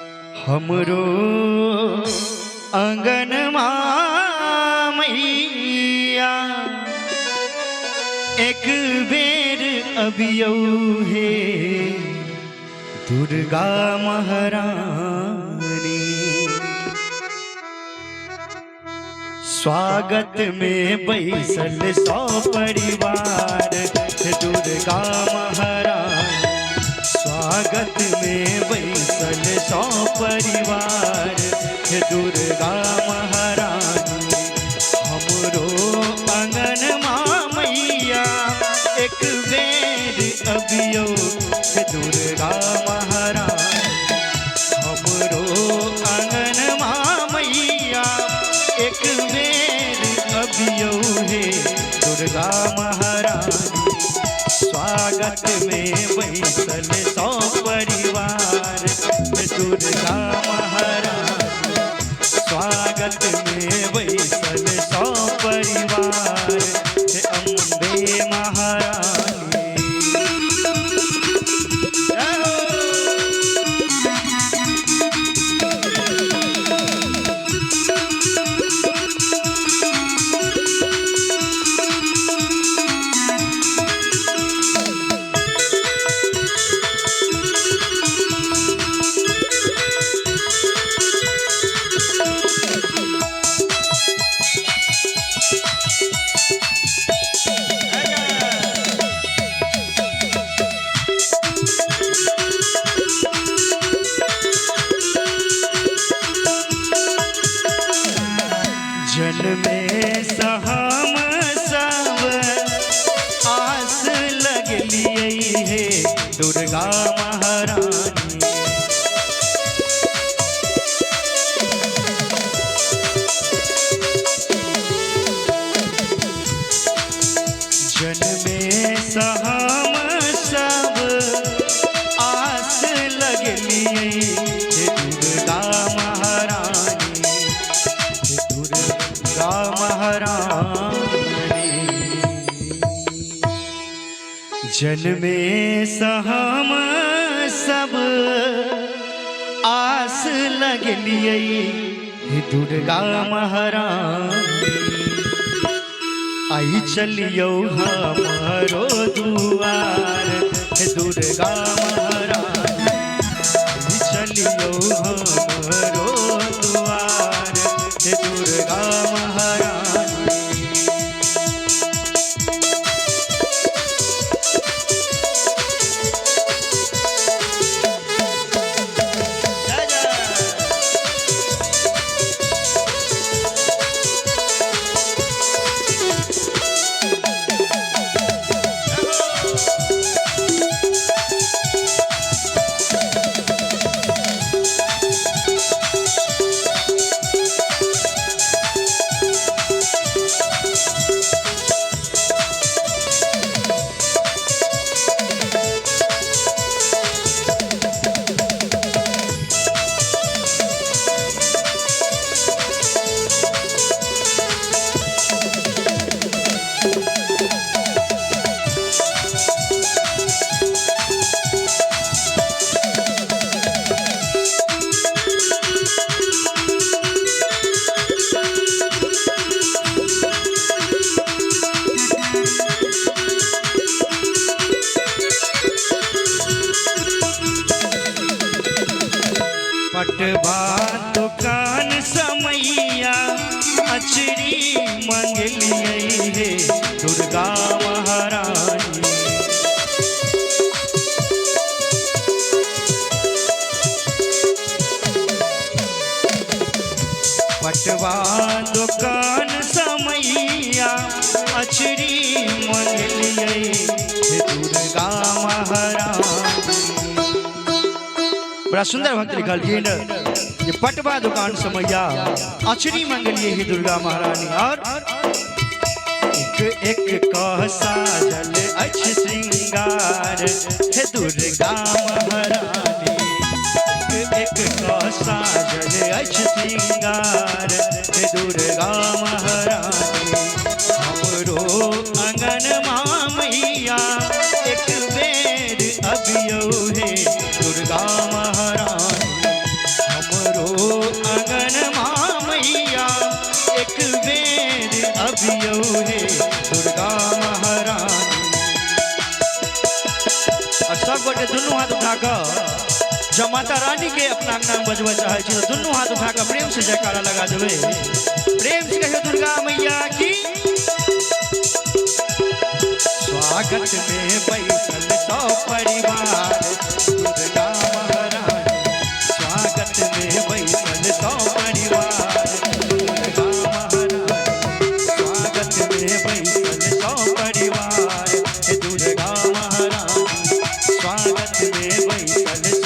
हमरो अंगन मैया एक बेर अबियौ हे दुर्गा महारानी। स्वागत में बैसल सौ परिवार दुर्गा महारानी। स्वागत में बैसल सौ परिवार दुर्गा महारानी। हमरो अंगन मैया एक बेर अबियौ दुर्गा महारानी। हमरो अंगन मैया एक बेर अबियौ हे दुर्गा महारानी। स्वागत में बैसल सौ परिवार दुर्गा महारानी। स्वागत में बैसल सौ परिवार अम्बे महारानी। जन्मे सहम सब आस लगलिए हे दुर्गा महारानी। जन्मे सहम सब आस लगलिए हे दुर्गा महारानी। दुर्गा महारानी जन्मे सहम सब आस लगलिए हे दुर्गा महारानी। आई चलियो हमारो दुआर हे दुर्गा महारानी। आई चलियो हमारो दुआर हे दुर्गा महारानी। पटवा दुकान समैया अचरी मंगलिए हे दुर्गा महारानी। पटवा दुकान समैया अचरी मंगलिए हे दुर्गा महारानी। बड़ा सुंदर भक्त लिखल ये पटवा दुकान समैया अचरी मंगलिए ही दुर्गा महारानी। और एक एक कह साजल अच्छ श्रृंगार हे दुर्गा महारानी। एक एक कह साजल अच्छ श्रृंगार हे दुर्गा महारानी। हमरो अंगन मैया एक बेर अबियौ हे दुर्गा महारानी। के दुनू हाथ उठा कर जब माता रानी के अपना अंगना में बजबा चाहे छी तो दुनू हाथ उठा कर प्रेम से जयकारा लगा देवे। प्रेम से कहियो दुर्गा मैया की। स्वागत में बैठल सौ परिवार दुर्गा महारानी, स्वागत में बैठल सौ परिवार दुर्गा महारानी, स्वागत में बैठल सौ परिवार दुर्गा महारानी, स्वागत में बैठल